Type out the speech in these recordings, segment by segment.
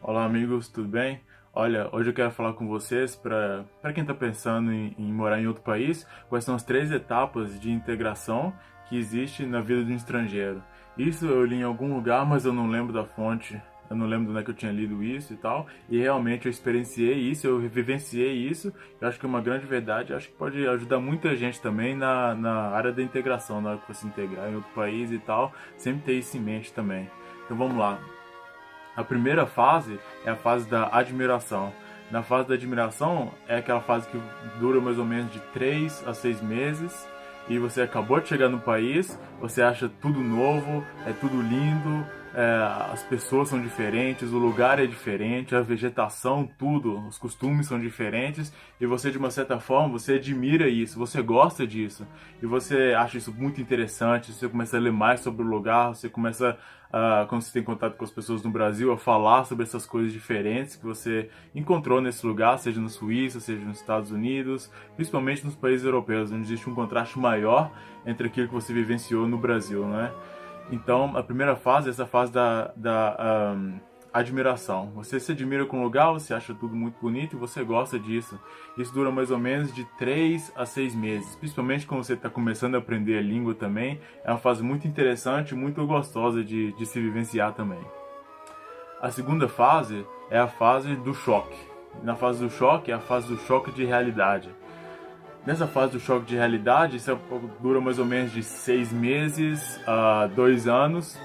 Olá amigos, tudo bem? Olha, hoje eu quero falar com vocês para quem está pensando em morar em outro país, quais são as três etapas de integração que existe na vida de um estrangeiro. Isso eu li em algum lugar, mas eu não lembro da fonte, eu não lembro de onde é que eu tinha lido isso e tal, e realmente eu experienciei isso, eu vivenciei isso, eu acho que é uma grande verdade, eu acho que pode ajudar muita gente também na área da integração, na hora que você integrar em outro país e tal, sempre ter isso em mente também. Então vamos lá. A primeira fase é a fase da admiração. Na fase da admiração é aquela fase que dura mais ou menos de 3 a 6 meses e você acabou de chegar no país, você acha tudo novo, é tudo lindo, as pessoas são diferentes, o lugar é diferente, a vegetação, tudo, os costumes são diferentes e você de uma certa forma você admira isso, você gosta disso e você acha isso muito interessante, você começa a ler mais sobre o lugar, você começa quando você tem contato com as pessoas no Brasil, a falar sobre essas coisas diferentes que você encontrou nesse lugar, seja na Suíça, seja nos Estados Unidos, principalmente nos países europeus, onde existe um contraste maior entre aquilo que você vivenciou no Brasil, né? Então, a primeira fase é essa fase da admiração. Você se admira com o lugar, você acha tudo muito bonito e você gosta disso. Isso dura mais ou menos de 3 a 6 meses, principalmente quando você está começando a aprender a língua também. É uma fase muito interessante, muito gostosa de se vivenciar também. A segunda fase é a fase do choque. Na fase do choque é a fase do choque de realidade. Nessa fase do choque de realidade, isso dura mais ou menos de 6 meses a 2 anos.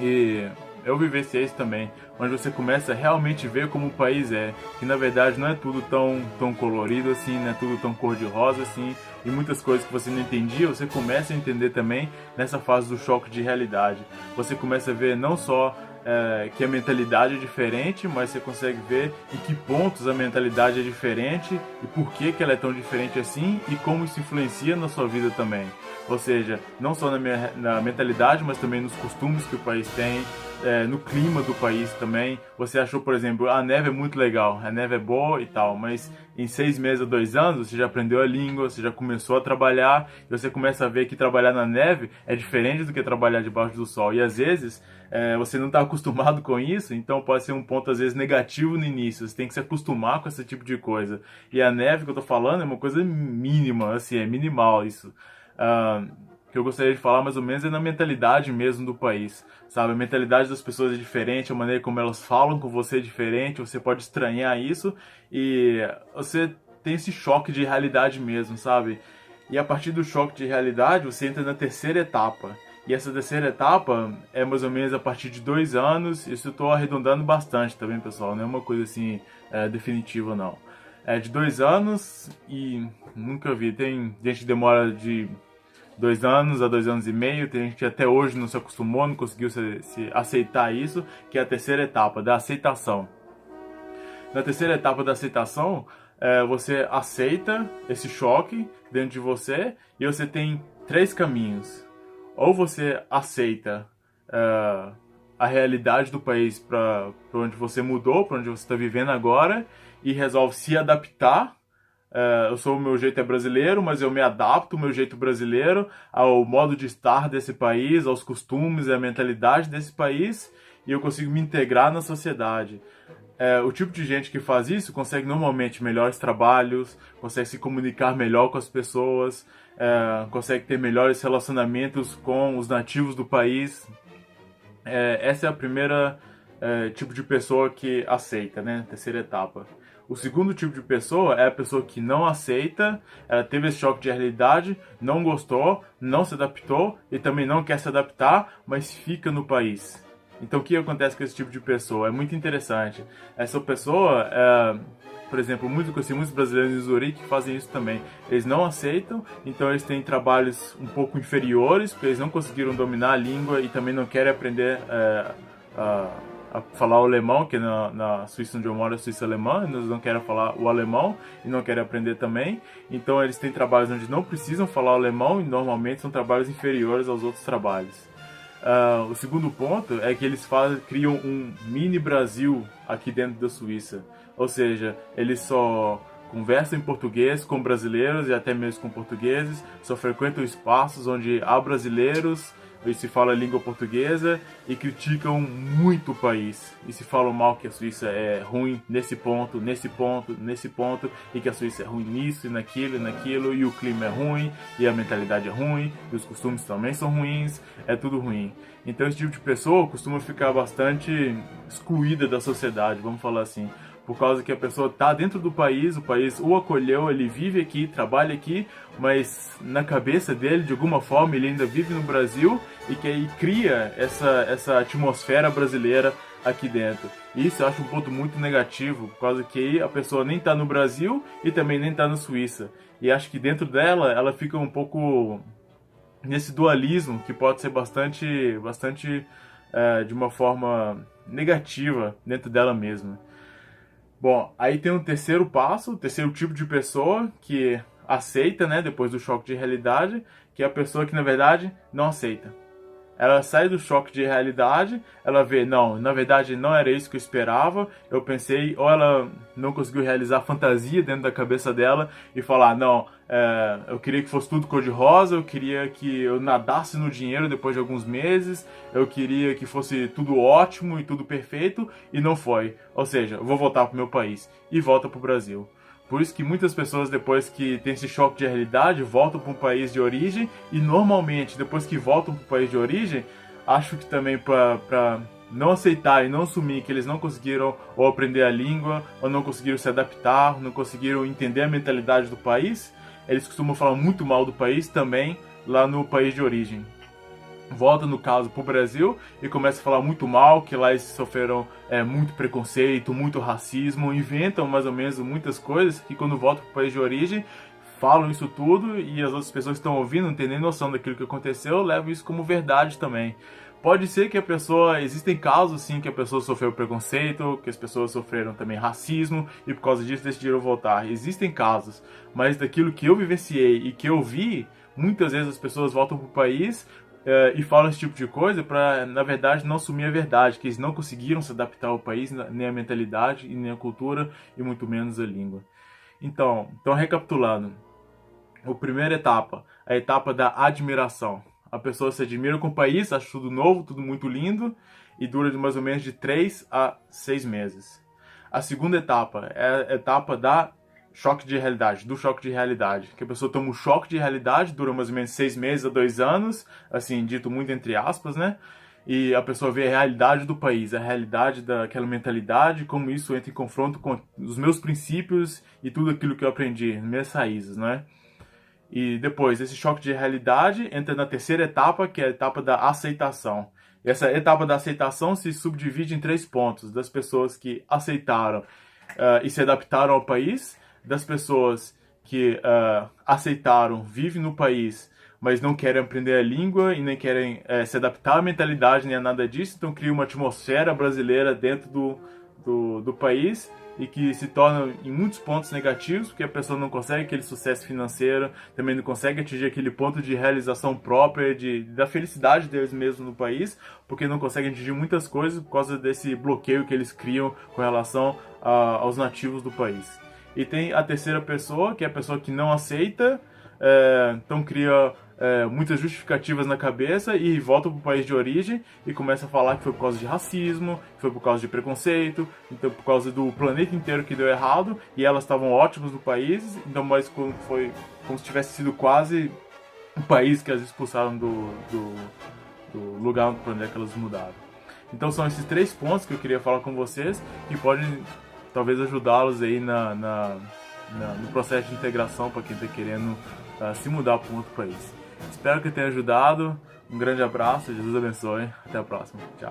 E eu vivenciei isso também, onde você começa a realmente ver como o país é, que na verdade não é tudo tão colorido assim, não é tudo tão cor-de-rosa assim, e muitas coisas que você não entendia, você começa a entender também nessa fase do choque de realidade. Você começa a ver não só que a mentalidade é diferente, mas você consegue ver em que pontos a mentalidade é diferente e por que ela é tão diferente assim e como isso influencia na sua vida também. Ou seja, não só na mentalidade, mas também nos costumes que o país tem, no clima do país também. Você achou, por exemplo, a neve é muito legal, a neve é boa e tal, mas em 6 meses a 2 anos você já aprendeu a língua, você já começou a trabalhar, e você começa a ver que trabalhar na neve é diferente do que trabalhar debaixo do sol. E às vezes você não está acostumado com isso, então pode ser um ponto às vezes negativo no início. Você tem que se acostumar com esse tipo de coisa. E a neve que eu tô falando é uma coisa mínima, assim, é minimal isso. Ah, que eu gostaria de falar mais ou menos é na mentalidade mesmo do país, sabe? A mentalidade das pessoas é diferente, a maneira como elas falam com você é diferente, você pode estranhar isso e você tem esse choque de realidade mesmo, sabe? E a partir do choque de realidade você entra na terceira etapa. E essa terceira etapa é mais ou menos a partir de 2 anos. Isso eu estou arredondando bastante, tá bem, pessoal? Não é uma coisa assim definitiva, não. É de 2 anos e nunca vi. Tem gente que demora de 2 anos a 2 anos e meio. Tem gente que até hoje não se acostumou, não conseguiu se aceitar isso, que é a terceira etapa da aceitação. Na terceira etapa da aceitação, você aceita esse choque dentro de você e você tem três caminhos. Ou você aceita a realidade do país para onde você mudou, para onde você está vivendo agora e resolve se adaptar. Eu sou o meu jeito é brasileiro, mas eu me adapto o meu jeito brasileiro ao modo de estar desse país, aos costumes e à mentalidade desse país e eu consigo me integrar na sociedade. O tipo de gente que faz isso consegue normalmente melhores trabalhos, consegue se comunicar melhor com as pessoas, consegue ter melhores relacionamentos com os nativos do país. Essa é a primeira tipo de pessoa que aceita, né? Terceira etapa. O segundo tipo de pessoa é a pessoa que não aceita, ela teve esse choque de realidade, não gostou, não se adaptou e também não quer se adaptar, mas fica no país. Então o que acontece com esse tipo de pessoa? É muito interessante. Essa pessoa, por exemplo, muitos brasileiros em Zurique fazem isso também. Eles não aceitam, então eles têm trabalhos um pouco inferiores, porque eles não conseguiram dominar a língua e também não querem aprender a falar o alemão, que na Suíça onde eu moro é Suíça alemã, eles não querem falar o alemão e não querem aprender também. Então eles têm trabalhos onde não precisam falar o alemão e normalmente são trabalhos inferiores aos outros trabalhos. O segundo ponto é que eles criam um mini Brasil aqui dentro da Suíça. Ou seja, eles só conversam em português com brasileiros e até mesmo com portugueses, só frequentam espaços onde há brasileiros, e se fala a língua portuguesa e criticam muito o país. E se falam mal que a Suíça é ruim nesse ponto, nesse ponto, nesse ponto, e que a Suíça é ruim nisso e naquilo, e o clima é ruim, e a mentalidade é ruim, e os costumes também são ruins, é tudo ruim. Então esse tipo de pessoa costuma ficar bastante excluída da sociedade, vamos falar assim. Por causa que a pessoa está dentro do país, o país o acolheu, ele vive aqui, trabalha aqui, mas na cabeça dele, de alguma forma, ele ainda vive no Brasil e que aí cria essa atmosfera brasileira aqui dentro. E isso eu acho um ponto muito negativo, por causa que aí a pessoa nem está no Brasil e também nem está na Suíça. E acho que dentro dela, ela fica um pouco nesse dualismo que pode ser bastante de uma forma negativa dentro dela mesma. Bom, aí tem um terceiro passo, o terceiro tipo de pessoa que aceita, né, depois do choque de realidade, que é a pessoa que, na verdade, não aceita. Ela sai do choque de realidade, ela vê, não, na verdade não era isso que eu esperava, eu pensei, ou ela não conseguiu realizar a fantasia dentro da cabeça dela e falar, não, eu queria que fosse tudo cor-de-rosa, eu queria que eu nadasse no dinheiro depois de alguns meses, eu queria que fosse tudo ótimo e tudo perfeito, e não foi. Ou seja, eu vou voltar pro meu país, e volta pro Brasil. Por isso que muitas pessoas, depois que tem esse choque de realidade, voltam para um país de origem e normalmente, depois que voltam para o país de origem, acho que também para não aceitar e não assumir que eles não conseguiram ou aprender a língua, ou não conseguiram se adaptar, não conseguiram entender a mentalidade do país, eles costumam falar muito mal do país também lá no país de origem. Volta, no caso, pro Brasil e começa a falar muito mal, que lá eles sofreram muito preconceito, muito racismo, inventam mais ou menos muitas coisas que quando voltam pro país de origem falam isso tudo e as outras pessoas que estão ouvindo, não tem nem noção daquilo que aconteceu, levam isso como verdade também. Pode ser que a pessoa, existem casos sim que a pessoa sofreu preconceito, que as pessoas sofreram também racismo e por causa disso decidiram voltar. Existem casos, mas daquilo que eu vivenciei e que eu vi, muitas vezes as pessoas voltam pro país e falam esse tipo de coisa para, na verdade, não assumir a verdade, que eles não conseguiram se adaptar ao país, nem a mentalidade, e nem a cultura, e muito menos a língua. Então recapitulando, a primeira etapa, a etapa da admiração. A pessoa se admira com o país, acha tudo novo, tudo muito lindo, e dura de mais ou menos de 3 a 6 meses. A segunda etapa é a etapa da choque de realidade, do choque de realidade. Que a pessoa toma um choque de realidade, dura mais ou menos 6 meses a 2 anos, assim, dito muito entre aspas, né? E a pessoa vê a realidade do país, a realidade daquela mentalidade, como isso entra em confronto com os meus princípios e tudo aquilo que eu aprendi, minhas raízes, né? E depois, esse choque de realidade entra na terceira etapa, que é a etapa da aceitação. E essa etapa da aceitação se subdivide em 3 pontos, das pessoas que aceitaram e se adaptaram ao país, das pessoas que aceitaram, vivem no país, mas não querem aprender a língua e nem querem se adaptar à mentalidade nem a nada disso, então cria uma atmosfera brasileira dentro do país e que se torna em muitos pontos negativos, porque a pessoa não consegue aquele sucesso financeiro, também não consegue atingir aquele ponto de realização própria, da felicidade deles mesmos no país, porque não conseguem atingir muitas coisas por causa desse bloqueio que eles criam com relação aos nativos do país. E tem a terceira pessoa, que é a pessoa que não aceita, então cria muitas justificativas na cabeça e volta para o país de origem e começa a falar que foi por causa de racismo, que foi por causa de preconceito, então por causa do planeta inteiro que deu errado e elas estavam ótimas no país, então mas foi como se tivesse sido quase o país que as expulsaram do lugar para onde elas mudaram. Então são esses 3 pontos que eu queria falar com vocês que podem talvez ajudá-los aí no processo de integração para quem está querendo se mudar para um outro país. Espero que tenha ajudado. Um grande abraço, Jesus abençoe. Até a próxima. Tchau.